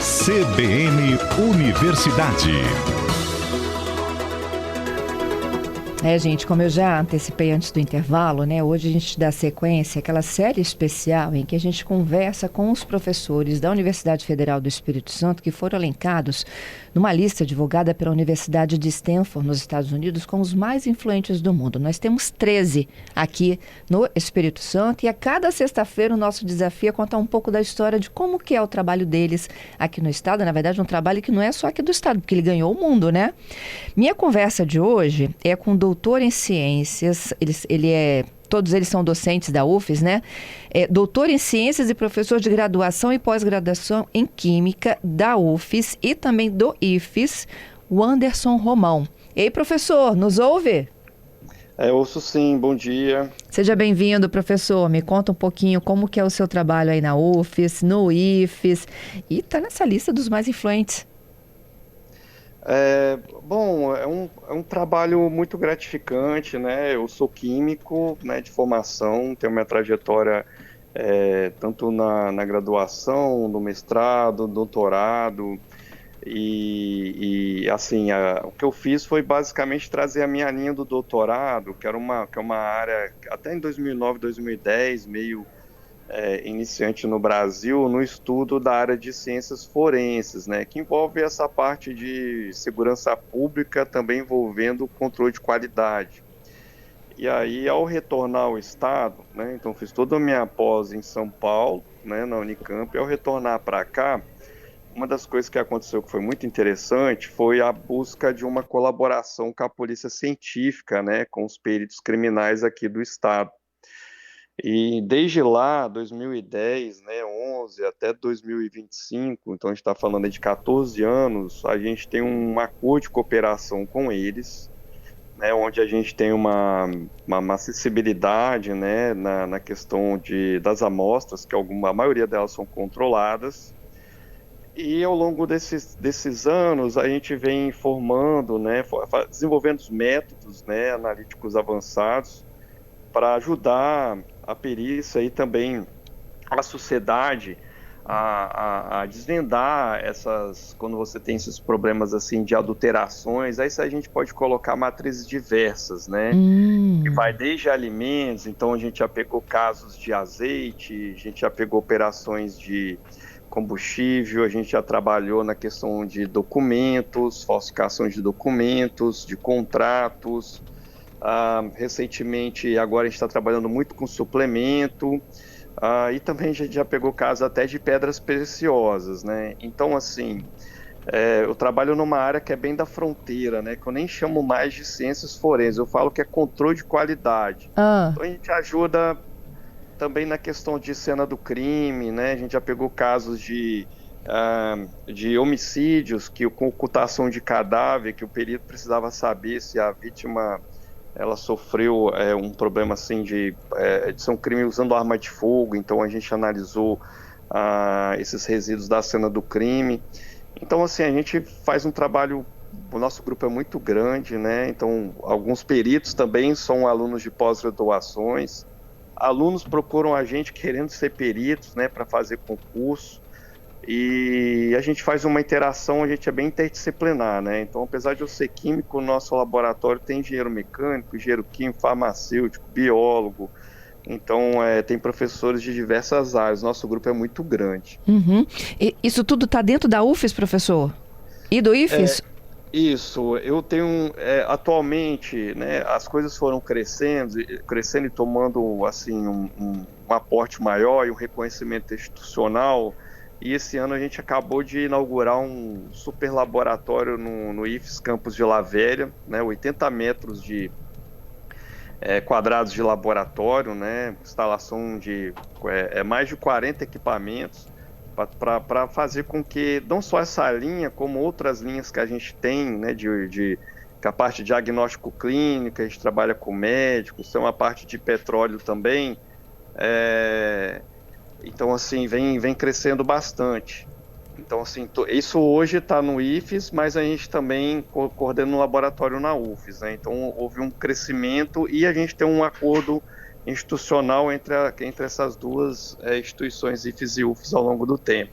CBN Universidade. Gente, como eu já antecipei antes do intervalo, hoje a gente dá sequência àquela série especial em que a gente conversa com os professores da Universidade Federal do Espírito Santo que foram elencados numa lista divulgada pela Universidade de Stanford, nos Estados Unidos, como os mais influentes do mundo. Nós temos 13 aqui no Espírito Santo e a cada sexta-feira o nosso desafio é contar um pouco da história de como que é o trabalho deles aqui no estado. Na verdade, um trabalho que não é só aqui do estado, porque ele ganhou o mundo, né? Minha conversa de hoje é com o doutor em ciências, todos eles são docentes da UFES, né? Doutor em ciências e professor de graduação e pós-graduação em química da UFES e também do IFES, o Anderson Romão. Ei, professor, nos ouve? Ouço sim, bom dia. Seja bem-vindo, professor. Me conta um pouquinho como que é o seu trabalho aí na UFES, no IFES, e está nessa lista dos mais influentes. É um trabalho muito gratificante, né? Eu sou químico, né, de formação, tenho minha trajetória tanto na graduação, no mestrado, doutorado, e assim, o que eu fiz foi basicamente trazer a minha linha do doutorado, que é uma área, até em 2009, 2010, meio iniciante no Brasil, no estudo da área de ciências forenses, né, que envolve essa parte de segurança pública, também envolvendo controle de qualidade. E aí, ao retornar ao estado, né, então fiz toda a minha pós em São Paulo, né, na Unicamp, e ao retornar para cá, uma das coisas que aconteceu que foi muito interessante foi a busca de uma colaboração com a polícia científica, né, com os peritos criminais aqui do estado. E desde lá, 2010, né, 11 até 2025, então a gente está falando aí de 14 anos, a gente tem um acordo de cooperação com eles, né, onde a gente tem uma acessibilidade, né, na questão das amostras, que a maioria delas são controladas. E ao longo desses anos, a gente vem formando, né, desenvolvendo os métodos, né, analíticos avançados para ajudar a perícia e também a sociedade a desvendar quando você tem esses problemas assim de adulterações, aí a gente pode colocar matrizes diversas, né? Que vai desde alimentos, então a gente já pegou casos de azeite, a gente já pegou operações de combustível, a gente já trabalhou na questão de documentos, falsificação de documentos, de contratos. Recentemente, agora a gente está trabalhando muito com suplemento, e também a gente já pegou casos até de pedras preciosas, né? Então, assim, eu trabalho numa área que é bem da fronteira, né? Que eu nem chamo mais de ciências forenses, eu falo que é controle de qualidade. Então a gente ajuda também na questão de cena do crime, né? A gente já pegou casos de homicídios, com ocultação de cadáver, que o perito precisava saber se a vítima ela sofreu um problema assim de ser um crime usando arma de fogo, então a gente analisou esses resíduos da cena do crime. Então, assim, a gente faz um trabalho, o nosso grupo é muito grande, né? Então, alguns peritos também são alunos de pós-graduações, alunos procuram a gente querendo ser peritos, né, para fazer concurso. E a gente faz uma interação, a gente é bem interdisciplinar, né? Então, apesar de eu ser químico, o nosso laboratório tem engenheiro mecânico, engenheiro químico, farmacêutico, biólogo. Então, tem professores de diversas áreas. Nosso grupo é muito grande. Uhum. E isso tudo está dentro da UFES, professor? E do IFES? Isso. Eu tenho, atualmente, né, as coisas foram crescendo e tomando, assim, um aporte maior e um reconhecimento institucional. E esse ano a gente acabou de inaugurar um super laboratório no IFES Campus de La Velha, né, 80 metros quadrados de laboratório, né, instalação de mais de 40 equipamentos para fazer com que não só essa linha, como outras linhas que a gente tem, né, que a parte de diagnóstico clínico, a gente trabalha com médicos, tem uma parte de petróleo também. Então, assim, vem crescendo bastante. Então, assim, isso hoje está no IFES, mas a gente também coordena um laboratório na UFES, né? Então, houve um crescimento e a gente tem um acordo institucional entre essas duas instituições, IFES e UFES, ao longo do tempo.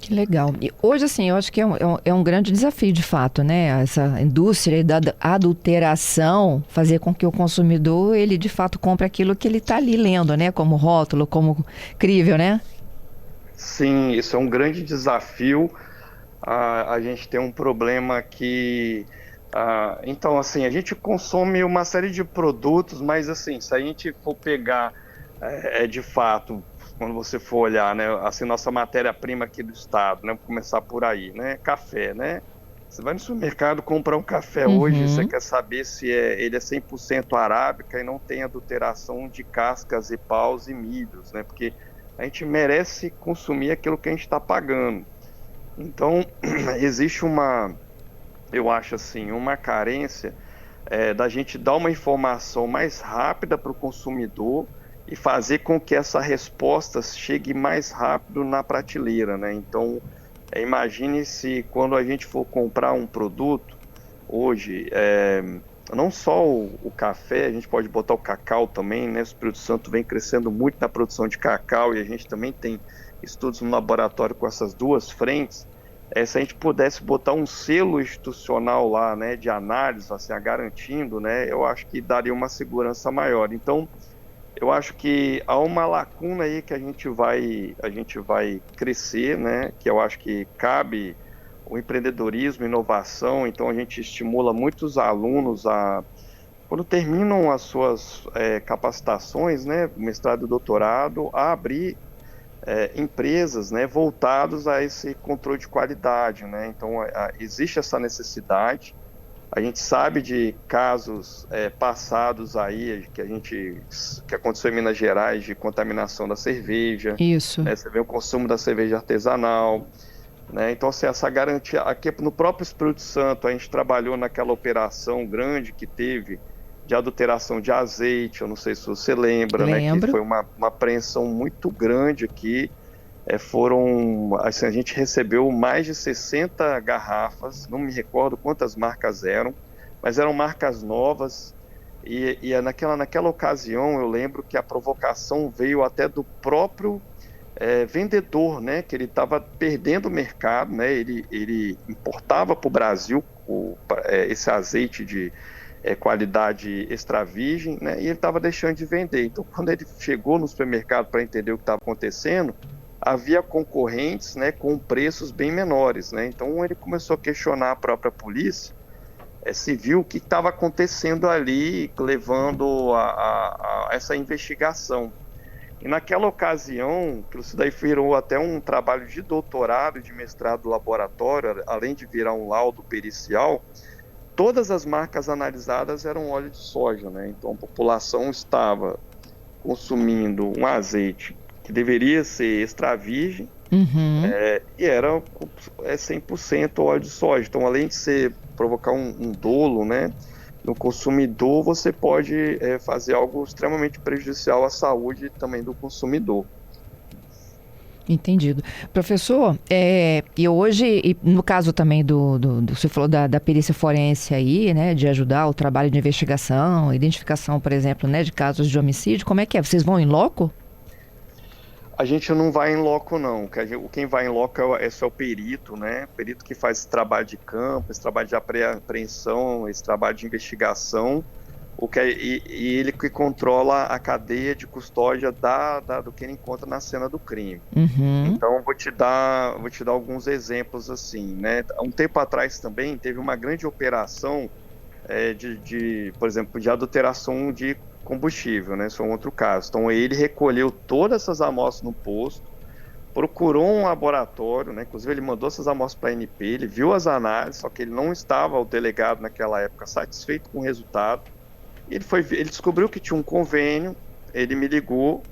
Que legal. E hoje, assim, eu acho que é um grande desafio, de fato, né? Essa indústria da adulteração, fazer com que o consumidor, ele de fato compre aquilo que ele está ali lendo, né? Como rótulo, como crível, né? Sim, isso é um grande desafio. A gente tem um problema que, então, assim, a gente consome uma série de produtos, mas, assim, se a gente for pegar, de fato, quando você for olhar, né, assim, nossa matéria-prima aqui do estado, né, vou começar por aí, né, café, né? Você vai no supermercado comprar um café hoje, você Uhum. quer saber se ele é 100% arábica e não tem adulteração de cascas e paus e milhos, né? Porque a gente merece consumir aquilo que a gente está pagando. Então, existe eu acho assim, uma carência da gente dar uma informação mais rápida para o consumidor e fazer com que essa resposta chegue mais rápido na prateleira, né? Então, imagine se quando a gente for comprar um produto, hoje, não só o café, a gente pode botar o cacau também, né? O Espírito Santo vem crescendo muito na produção de cacau e a gente também tem estudos no laboratório com essas duas frentes. Se a gente pudesse botar um selo institucional lá, né, de análise, assim, garantindo, né, eu acho que daria uma segurança maior. Então, eu acho que há uma lacuna aí que a gente vai crescer, né? Que eu acho que cabe o empreendedorismo, inovação. Então a gente estimula muitos alunos quando terminam as suas capacitações, né, mestrado e doutorado, a abrir empresas, né, voltados a esse controle de qualidade, né? Então existe essa necessidade. A gente sabe de casos passados aí que aconteceu em Minas Gerais de contaminação da cerveja, Isso. né? Você vê o consumo da cerveja artesanal, né? Então, assim, essa garantia aqui no próprio Espírito Santo, a gente trabalhou naquela operação grande que teve de adulteração de azeite, eu não sei se você lembra, né? Que Lembro. foi uma apreensão muito grande aqui. Assim, a gente recebeu mais de 60 garrafas, não me recordo quantas marcas eram, mas eram marcas novas. Naquela ocasião, eu lembro que a provocação veio até do próprio vendedor, né? Que ele estava perdendo o mercado, né? Ele importava para o Brasil esse azeite de qualidade extra virgem, né? E ele estava deixando de vender. Então, quando ele chegou no supermercado para entender o que estava acontecendo, havia concorrentes, né, com preços bem menores, né? Então ele começou a questionar a própria polícia civil o que estava acontecendo ali, levando a essa investigação. E naquela ocasião, que isso daí virou até um trabalho de doutorado e de mestrado do laboratório, além de virar um laudo pericial, todas as marcas analisadas eram óleo de soja, né? Então a população estava consumindo um azeite que deveria ser extra virgem, Uhum. e era 100% óleo de soja. Então, além de provocar um dolo, né, no consumidor, você pode fazer algo extremamente prejudicial à saúde também do consumidor. Entendido. Professor, e hoje, e no caso também você falou da perícia forense aí, né, de ajudar o trabalho de investigação, identificação, por exemplo, né, de casos de homicídio, como é que é? Vocês vão em loco? A gente não vai em loco, não. Quem vai em loco é o perito, né? O perito que faz esse trabalho de campo, esse trabalho de apreensão, esse trabalho de investigação, e ele que controla a cadeia de custódia do que ele encontra na cena do crime. Uhum. Então, vou te dar alguns exemplos assim, né? Um tempo atrás também teve uma grande operação por exemplo, de adulteração de combustível, né? Isso é um outro caso. Então, ele recolheu todas essas amostras no posto, procurou um laboratório, né? Inclusive, ele mandou essas amostras para a ANP, ele viu as análises, só que ele não estava, o delegado naquela época, satisfeito com o resultado. Ele descobriu que tinha um convênio, ele me ligou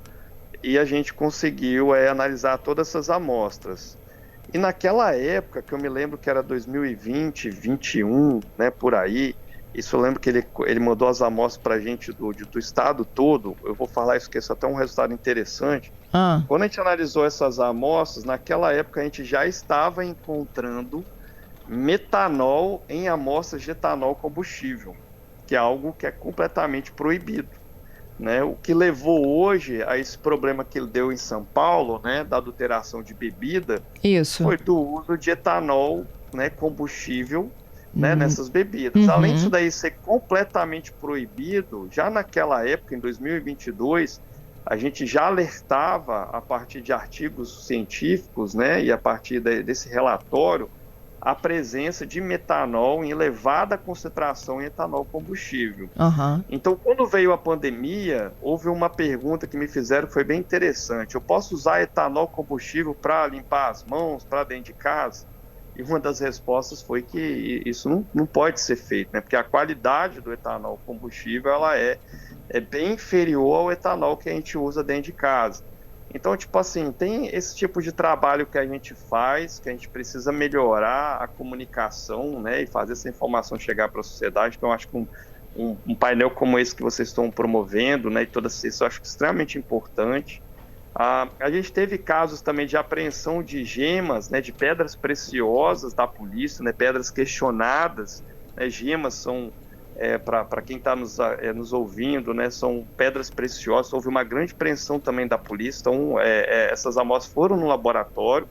e a gente conseguiu analisar todas essas amostras. E naquela época, que eu me lembro que era 2020, 2021, né, por aí, isso eu lembro que ele mandou as amostras para a gente do estado todo. Eu vou falar isso, que isso é até um resultado interessante. Ah, Quando a gente analisou essas amostras, naquela época a gente já estava encontrando metanol em amostras de etanol combustível, que é algo que é completamente proibido. né? O que levou hoje a esse problema que ele deu em São Paulo, né, da adulteração de bebida, Isso. foi do uso de etanol, né, combustível, né, Hum, nessas bebidas. Além disso uhum. daí ser completamente proibido, já naquela época, em 2022, a gente já alertava a partir de artigos científicos, né, e a partir desse relatório, a presença de metanol em elevada concentração em etanol combustível. Aham. Então, quando veio a pandemia, houve uma pergunta que me fizeram que foi bem interessante. Eu posso usar etanol combustível para limpar as mãos, para dentro de casa? E uma das respostas foi que isso não pode ser feito, né? Porque a qualidade do etanol combustível ela é bem inferior ao etanol que a gente usa dentro de casa. Então, tipo assim, tem esse tipo de trabalho que a gente faz, que a gente precisa melhorar a comunicação, né? E fazer essa informação chegar para a sociedade. Então, eu acho que um painel como esse que vocês estão promovendo, né, e toda isso eu acho extremamente importante. A gente teve casos também de apreensão de gemas, né, de pedras preciosas da polícia, né, pedras questionadas, né, gemas são, para quem está nos ouvindo, né, são pedras preciosas, houve uma grande apreensão também da polícia, então essas amostras foram no laboratório,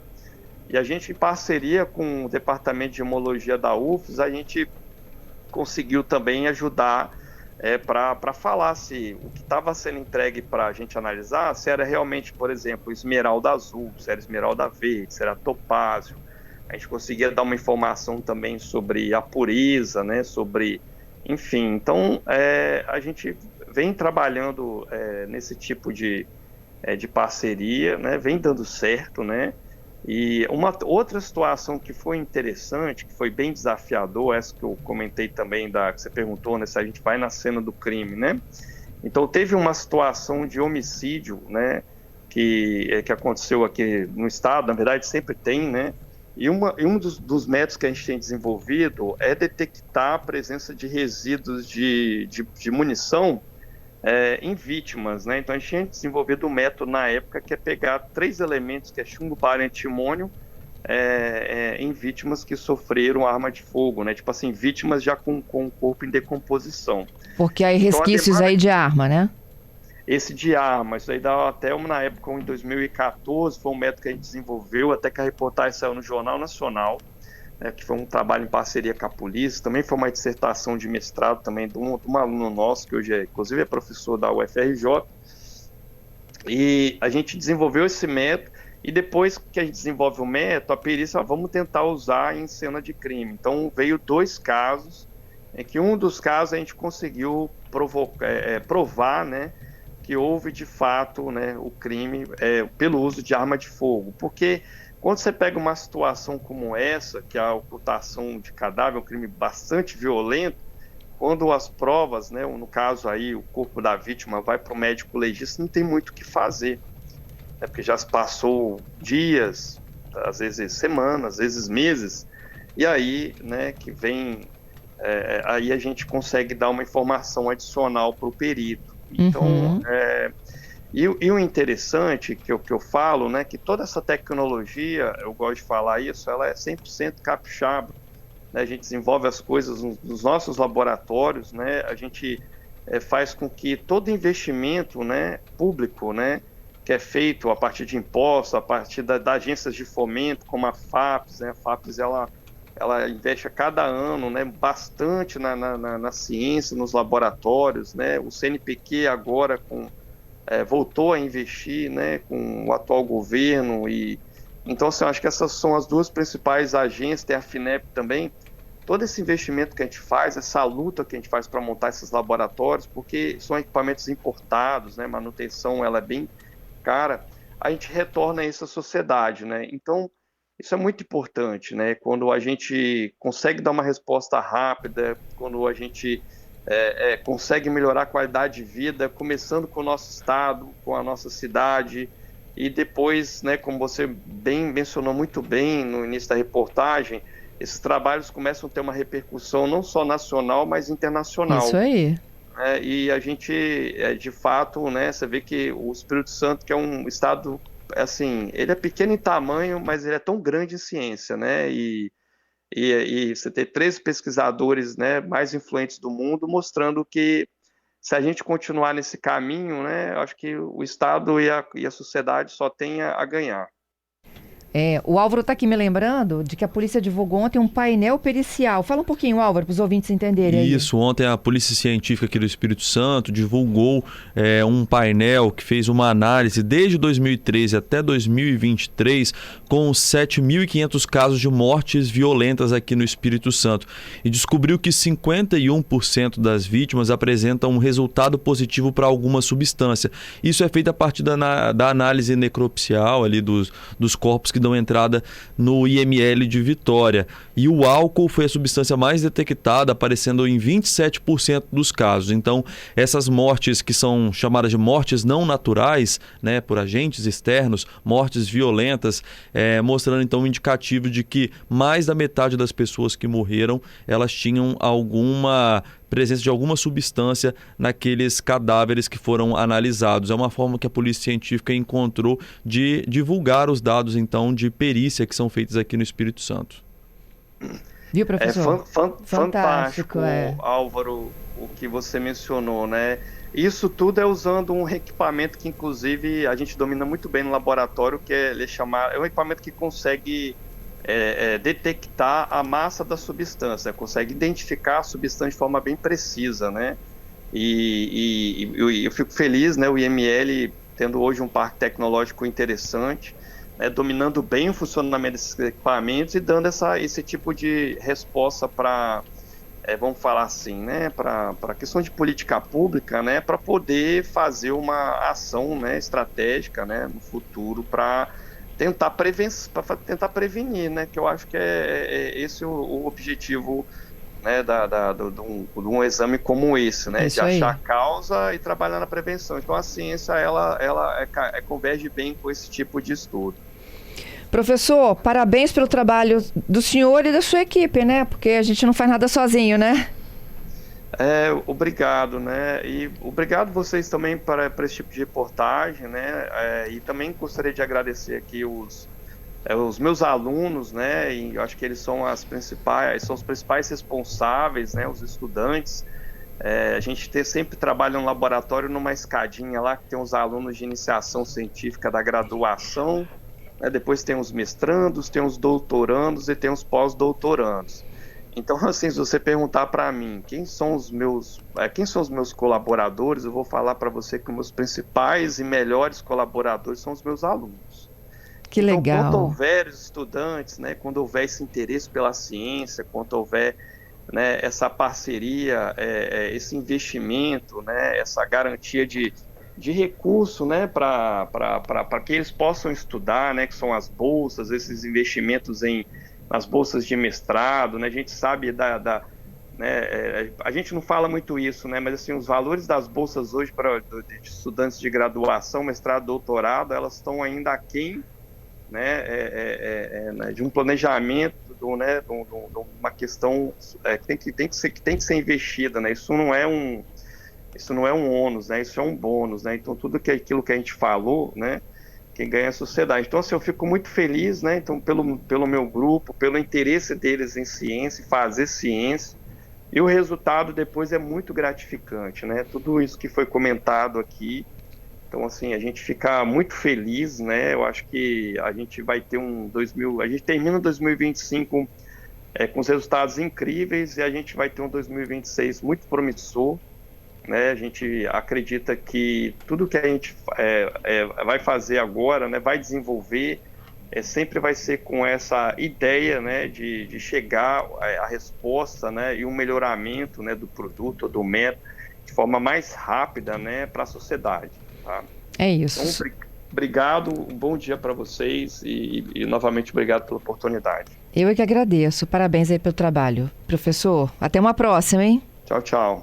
e a gente, em parceria com o Departamento de Gemologia da UFES, a gente conseguiu também ajudar para falar se o que estava sendo entregue para a gente analisar, se era realmente, por exemplo, esmeralda azul, se era esmeralda verde, se era topázio. A gente conseguia dar uma informação também sobre a pureza, né, sobre, enfim. Então, a gente vem trabalhando nesse tipo de parceria, né, vem dando certo, né? E uma outra situação que foi interessante, que foi bem desafiador, essa que eu comentei também, que você perguntou, né, se a gente vai na cena do crime, né? Então teve uma situação de homicídio, né, que aconteceu aqui no estado, na verdade sempre tem, né? E um dos métodos que a gente tem desenvolvido é detectar a presença de resíduos de munição em vítimas, né? Então a gente tinha desenvolvido um método na época que é pegar 3 elementos, que é chumbo, bário e antimônio, em vítimas que sofreram arma de fogo, né? Tipo assim, vítimas já com o corpo em decomposição. Porque aí Então a resquícios demanda aí de arma, né? esse de arma, isso aí dá até na época, em 2014, foi um método que a gente desenvolveu, até que a reportagem saiu no Jornal Nacional, né, que foi um trabalho em parceria com a polícia, também foi uma dissertação de mestrado também de um aluno nosso, que hoje inclusive é professor da UFRJ, e a gente desenvolveu esse método, e depois que a gente desenvolve o método, a perícia, vamos tentar usar em cena de crime. Então veio 2 casos, em que um dos casos a gente conseguiu provar, né, que houve de fato, né, o crime pelo uso de arma de fogo, porque quando você pega uma situação como essa, que é a ocultação de cadáver, é um crime bastante violento, quando as provas, né, no caso aí o corpo da vítima vai para o médico legista, não tem muito o que fazer, né, porque já se passou dias, às vezes semanas, às vezes meses, e aí, né, que vem, aí a gente consegue dar uma informação adicional para o perito. Então, Uhum. e o interessante que eu falo, né, que toda essa tecnologia, eu gosto de falar isso, ela é 100% capixaba, né, a gente desenvolve as coisas nos nossos laboratórios, né, a gente faz com que todo investimento, né, público, né, que é feito a partir de impostos, a partir das agências de fomento, como a FAPES, né, a FAPES ela investe a cada ano, né, bastante na ciência, nos laboratórios, né, o CNPq agora voltou a investir, né, com o atual governo, e então assim, eu acho que essas são as 2 principais agências, tem a FINEP também, todo esse investimento que a gente faz, essa luta que a gente faz para montar esses laboratórios, porque são equipamentos importados, né, manutenção ela é bem cara, a gente retorna isso à sociedade, né, então isso é muito importante, né, quando a gente consegue dar uma resposta rápida, quando a gente consegue melhorar a qualidade de vida, começando com o nosso estado, com a nossa cidade, e depois, né, como você bem mencionou muito bem no início da reportagem, esses trabalhos começam a ter uma repercussão não só nacional, mas Isso internacional. aí. E a gente, de fato, né, você vê que o Espírito Santo, que é um estado, assim, ele é pequeno em tamanho, mas ele é tão grande em ciência, né, e você ter 13 pesquisadores, né, mais influentes do mundo, mostrando que se a gente continuar nesse caminho, né, eu acho que o Estado e a sociedade só tem a ganhar. O Álvaro está aqui me lembrando de que a polícia divulgou ontem um painel pericial. Fala um pouquinho, Álvaro, para os ouvintes entenderem aí. Isso, ontem a Polícia Científica aqui do Espírito Santo divulgou um painel que fez uma análise desde 2013 até 2023 com 7.500 casos de mortes violentas aqui no Espírito Santo e descobriu que 51% das vítimas apresentam um resultado positivo para alguma substância. Isso é feito a partir da análise necropsial ali dos corpos que dão entrada no IML de Vitória. E o álcool foi a substância mais detectada, aparecendo em 27% dos casos. Então, essas mortes que são chamadas de mortes não naturais, né, por agentes externos, mortes violentas, mostrando então um indicativo de que mais da metade das pessoas que morreram, elas tinham alguma presença de alguma substância naqueles cadáveres que foram analisados. É uma forma que a Polícia Científica encontrou de divulgar os dados, então, de perícia que são feitos aqui no Espírito Santo. Viu, professor? Fantástico, Álvaro, o que você mencionou, né? Isso tudo é usando um equipamento que, inclusive, a gente domina muito bem no laboratório, que é um equipamento que consegue detectar a massa da substância, consegue identificar a substância de forma bem precisa, né? E eu fico feliz, né? O IML tendo hoje um parque tecnológico interessante, né, dominando bem o funcionamento desses equipamentos e dando esse tipo de resposta para, vamos falar assim, né, para a questão de política pública, né, para poder fazer uma ação, né, estratégica, né, no futuro para tentar prevenir, né, que eu acho que esse o objetivo, né, de um exame como esse, né, de achar a causa e trabalhar na prevenção. Então a ciência ela converge bem com esse tipo de estudo. Professor, parabéns pelo trabalho do senhor e da sua equipe, né? Porque a gente não faz nada sozinho, né? Obrigado, né? E obrigado vocês também para esse tipo de reportagem, né? E também gostaria de agradecer aqui os meus alunos, né? E eu acho que eles são os principais responsáveis, né? Os estudantes. A gente sempre trabalha no laboratório numa escadinha lá que tem os alunos de iniciação científica da graduação. Depois tem os mestrandos, tem os doutorandos e tem os pós-doutorandos. Então, assim, se você perguntar para mim quem são os meus colaboradores, eu vou falar para você que os meus principais e melhores colaboradores são os meus alunos. Que legal. Então, quando houver os estudantes, né, quando houver esse interesse pela ciência, quando houver, né, essa parceria, esse investimento, né, essa garantia de recurso, né, para que eles possam estudar, né, que são as bolsas, esses investimentos nas bolsas de mestrado, né, a gente sabe né, a gente não fala muito isso, né, mas assim, os valores das bolsas hoje de estudantes de graduação, mestrado, doutorado, elas estão ainda aquém, né, de um planejamento, né, de uma questão que tem que ser investida, né, isso não é um ônus, né? Isso é um bônus, né? Então tudo aquilo que a gente falou, né? Quem ganha é a sociedade. Então assim, eu fico muito feliz, né? Então pelo meu grupo, pelo interesse deles em ciência, fazer ciência, e o resultado depois é muito gratificante, né? Tudo isso que foi comentado aqui. Então assim, a gente fica muito feliz, né? Eu acho que a gente vai ter a gente termina 2025 com os resultados incríveis e a gente vai ter um 2026 muito promissor. Né, a gente acredita que tudo que a gente vai fazer agora, né, vai desenvolver, sempre vai ser com essa ideia, né, de chegar à resposta, né, e um melhoramento, né, do produto ou do método de forma mais rápida, né, para a sociedade. Tá? É isso. Então, obrigado, um bom dia para vocês e novamente obrigado pela oportunidade. Eu é que agradeço. Parabéns aí pelo trabalho. Professor, até uma próxima, hein? Tchau, tchau.